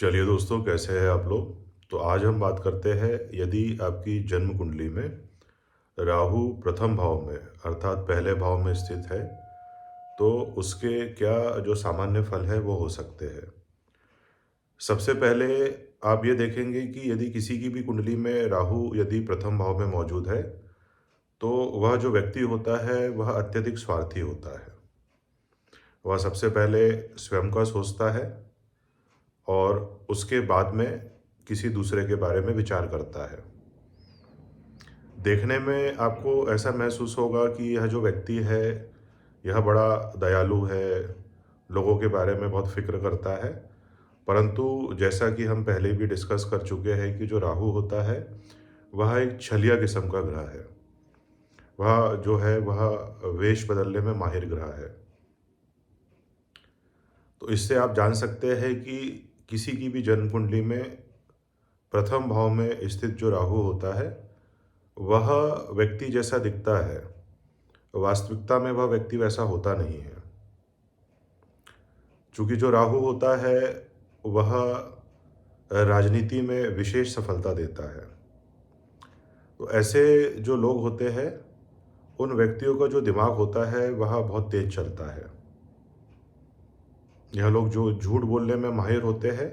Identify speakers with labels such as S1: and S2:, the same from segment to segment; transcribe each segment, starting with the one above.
S1: चलिए दोस्तों, कैसे हैं आप लोग। तो आज हम बात करते हैं, यदि आपकी जन्म कुंडली में राहु प्रथम भाव में अर्थात पहले भाव में स्थित है, तो उसके क्या जो सामान्य फल है वो हो सकते हैं। सबसे पहले आप ये देखेंगे कि यदि किसी की भी कुंडली में राहु यदि प्रथम भाव में मौजूद है, तो वह जो व्यक्ति होता है वह अत्यधिक स्वार्थी होता है। वह सबसे पहले स्वयं का सोचता है और उसके बाद में किसी दूसरे के बारे में विचार करता है। देखने में आपको ऐसा महसूस होगा कि यह जो व्यक्ति है, यह बड़ा दयालु है, लोगों के बारे में बहुत फ़िक्र करता है। परंतु जैसा कि हम पहले भी डिस्कस कर चुके हैं कि जो राहु होता है, वह एक छलिया किस्म का ग्रह है। वह जो है वह वेश बदलने में माहिर ग्रह है। तो इससे आप जान सकते हैं कि किसी की भी जन्म कुंडली में प्रथम भाव में स्थित जो राहु होता है, वह व्यक्ति जैसा दिखता है, वास्तविकता में वह व्यक्ति वैसा होता नहीं है। चूँकि जो राहु होता है, वह राजनीति में विशेष सफलता देता है। तो ऐसे जो लोग होते हैं, उन व्यक्तियों का जो दिमाग होता है, वह बहुत तेज़ चलता है। यह लोग जो झूठ बोलने में माहिर होते हैं,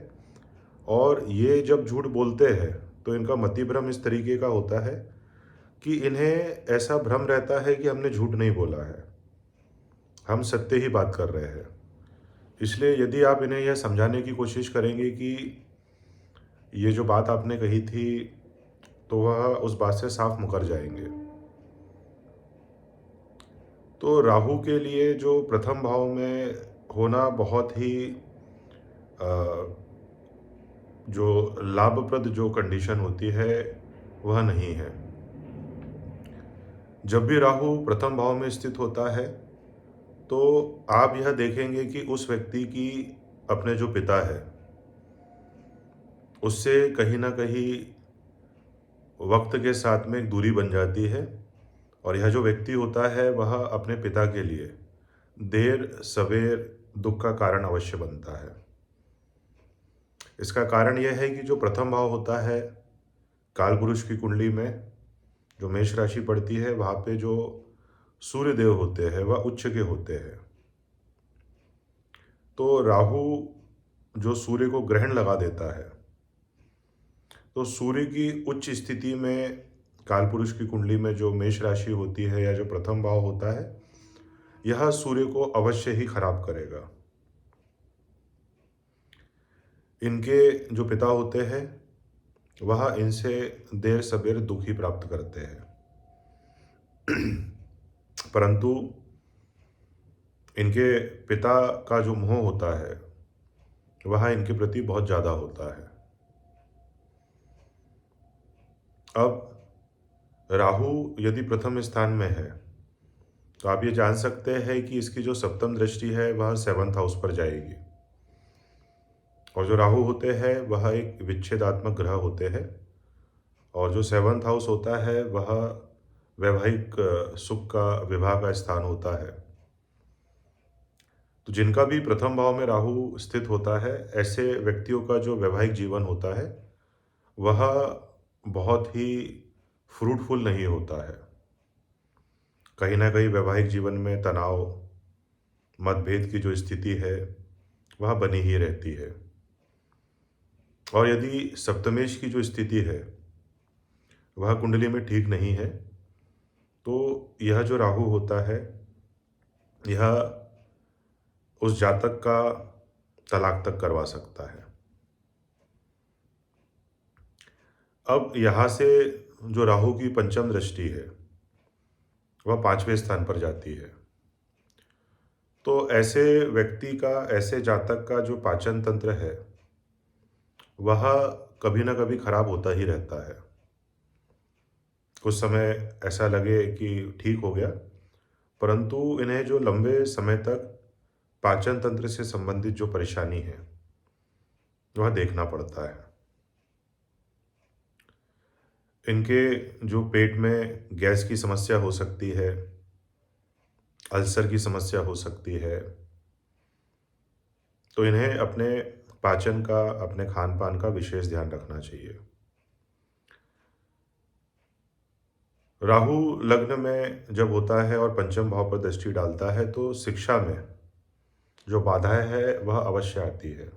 S1: और ये जब झूठ बोलते हैं, तो इनका मतिभ्रम इस तरीके का होता है कि इन्हें ऐसा भ्रम रहता है कि हमने झूठ नहीं बोला है, हम सत्य ही बात कर रहे हैं। इसलिए यदि आप इन्हें यह समझाने की कोशिश करेंगे कि ये जो बात आपने कही थी, तो वह उस बात से साफ मुकर जाएंगे। तो राहु के लिए जो प्रथम भाव में होना बहुत ही जो लाभप्रद जो कंडीशन होती है, वह नहीं है। जब भी राहु प्रथम भाव में स्थित होता है, तो आप यह देखेंगे कि उस व्यक्ति की अपने जो पिता है, उससे कहीं न कहीं वक्त के साथ में एक दूरी बन जाती है। और यह जो व्यक्ति होता है, वह अपने पिता के लिए देर सवेर दुख का कारण अवश्य बनता है। इसका कारण यह है कि जो प्रथम भाव होता है कालपुरुष की कुंडली में, जो मेष राशि पड़ती है, वहाँ पे जो सूर्य देव होते हैं वह उच्च के होते हैं। तो राहु जो सूर्य को ग्रहण लगा देता है, तो सूर्य की उच्च स्थिति में कालपुरुष की कुंडली में जो मेष राशि होती है या जो प्रथम भाव होता है, यह सूर्य को अवश्य ही खराब करेगा। इनके जो पिता होते हैं, वह इनसे देर सबेर दुख ही प्राप्त करते हैं। परंतु इनके पिता का जो मोह होता है, वह इनके प्रति बहुत ज़्यादा होता है। अब राहु यदि प्रथम स्थान में है, तो आप ये जान सकते हैं कि इसकी जो सप्तम दृष्टि है वह सेवंथ हाउस पर जाएगी। और जो राहु होते हैं वह एक विच्छेदात्मक ग्रह होते हैं, और जो सेवंथ हाउस होता है वह वैवाहिक सुख का विवाह का स्थान होता है। तो जिनका भी प्रथम भाव में राहु स्थित होता है, ऐसे व्यक्तियों का जो वैवाहिक जीवन होता है, वह बहुत ही फ्रूटफुल नहीं होता है। कहीं ना कहीं वैवाहिक जीवन में तनाव, मतभेद की जो स्थिति है, वह बनी ही रहती है। और यदि सप्तमेश की जो स्थिति है वह कुंडली में ठीक नहीं है, तो यह जो राहु होता है, यह उस जातक का तलाक तक करवा सकता है। अब यहाँ से जो राहु की पंचम दृष्टि है, वह पांचवें स्थान पर जाती है। तो ऐसे व्यक्ति का, ऐसे जातक का जो पाचन तंत्र है, वह कभी ना कभी खराब होता ही रहता है। कुछ समय ऐसा लगे कि ठीक हो गया, परंतु इन्हें जो लंबे समय तक पाचन तंत्र से संबंधित जो परेशानी है, वह देखना पड़ता है। इनके जो पेट में गैस की समस्या हो सकती है, अल्सर की समस्या हो सकती है। तो इन्हें अपने पाचन का, अपने खान-पान का विशेष ध्यान रखना चाहिए। राहु लग्न में जब होता है और पंचम भाव पर दृष्टि डालता है तो शिक्षा में जो बाधाएँ हैं वह अवश्य आती है।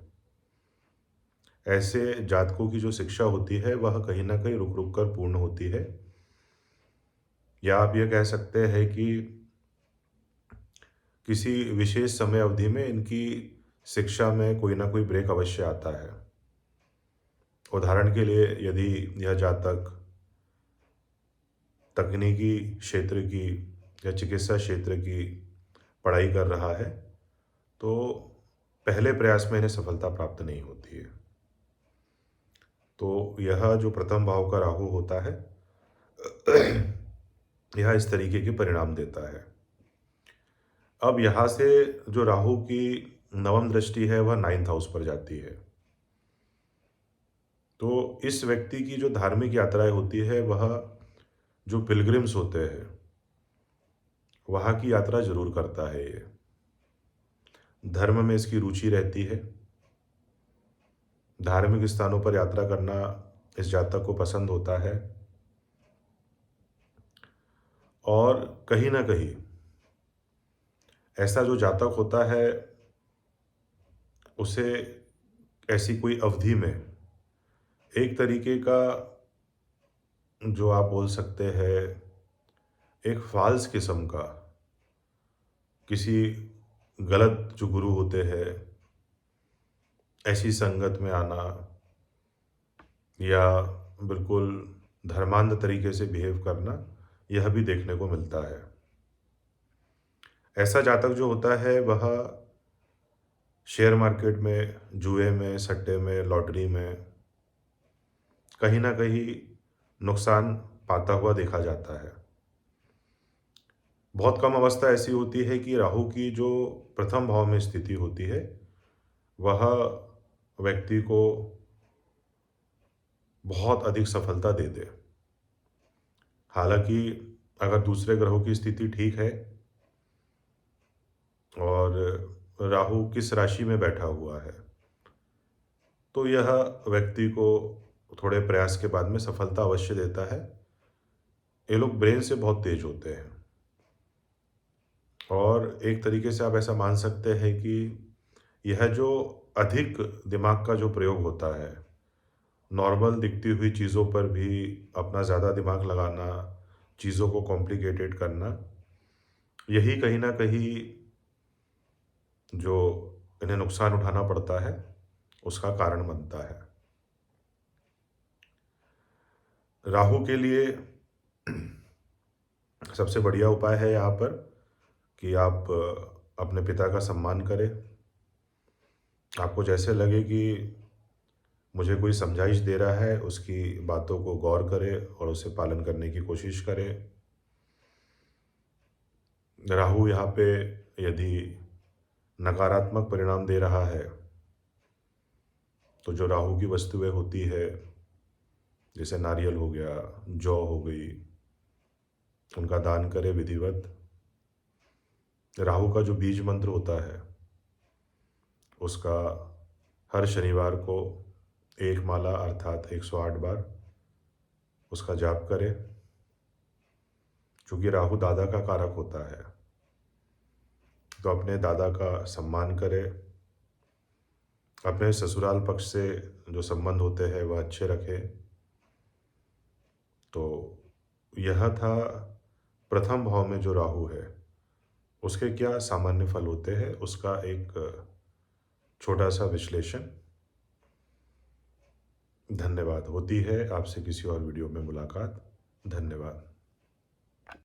S1: ऐसे जातकों की जो शिक्षा होती है वह कहीं न कहीं रुक-रुक कर पूर्ण होती है। या आप ये कह सकते हैं कि किसी विशेष समय अवधि में इनकी शिक्षा में कोई न कोई ब्रेक अवश्य आता है। उदाहरण के लिए यदि यह जातक तकनीकी क्षेत्र की या चिकित्सा क्षेत्र की पढ़ाई कर रहा है, तो पहले प्रयास में इन्हें सफलता प्राप्त नहीं होती है। तो यह जो प्रथम भाव का राहु होता है, यह इस तरीके के परिणाम देता है। अब यहाँ से जो राहु की नवम दृष्टि है वह 9th हाउस पर जाती है। तो इस व्यक्ति की जो धार्मिक यात्राएँ होती है वह जो पिलग्रिम्स होते हैं, वहाँ की यात्रा ज़रूर करता है ये। धर्म में इसकी रुचि रहती है। धार्मिक स्थानों पर यात्रा करना इस जातक को पसंद होता है। और कहीं न कहीं ऐसा जो जातक होता है, उसे ऐसी कोई अवधि में एक तरीके का जो आप बोल सकते हैं, एक फ़ाल्स किस्म का किसी गलत जो गुरु होते हैं, ऐसी संगत में आना या बिल्कुल धर्मांध तरीके से बिहेव करना, यह भी देखने को मिलता है। ऐसा जातक जो होता है वह शेयर मार्केट में, जुए में, सट्टे में, लॉटरी में कहीं न कहीं नुकसान पाता हुआ देखा जाता है। बहुत कम अवस्था ऐसी होती है कि राहु की जो प्रथम भाव में स्थिति होती है, वह व्यक्ति को बहुत अधिक सफलता दे दे। हालाँकि अगर दूसरे ग्रहों की स्थिति ठीक है और राहु किस राशि में बैठा हुआ है, तो यह व्यक्ति को थोड़े प्रयास के बाद में सफलता अवश्य देता है। ये लोग ब्रेन से बहुत तेज होते हैं और एक तरीके से आप ऐसा मान सकते हैं कि यह जो अधिक दिमाग का जो प्रयोग होता है, नॉर्मल दिखती हुई चीज़ों पर भी अपना ज़्यादा दिमाग लगाना, चीज़ों को कॉम्प्लिकेटेड करना, यही कहीं न कहीं जो इन्हें नुकसान उठाना पड़ता है, उसका कारण बनता है। राहु के लिए सबसे बढ़िया उपाय है यहाँ पर कि आप अपने पिता का सम्मान करें। आपको जैसे लगे कि मुझे कोई समझाइश दे रहा है, उसकी बातों को गौर करें और उसे पालन करने की कोशिश करें। राहु यहाँ पे यदि नकारात्मक परिणाम दे रहा है, तो जो राहु की वस्तुएं होती है, जैसे नारियल हो गया, जौ हो गई, उनका दान करें विधिवत। राहु का जो बीज मंत्र होता है, उसका हर शनिवार को एक माला अर्थात 108 बार उसका जाप करें। चूँकि राहु दादा का कारक होता है, तो अपने दादा का सम्मान करें। अपने ससुराल पक्ष से जो संबंध होते हैं वह अच्छे रखें। तो यह था प्रथम भाव में जो राहु है, उसके क्या सामान्य फल होते हैं, उसका एक छोटा सा विश्लेषण। धन्यवाद। होती है आपसे किसी और वीडियो में मुलाकात। धन्यवाद।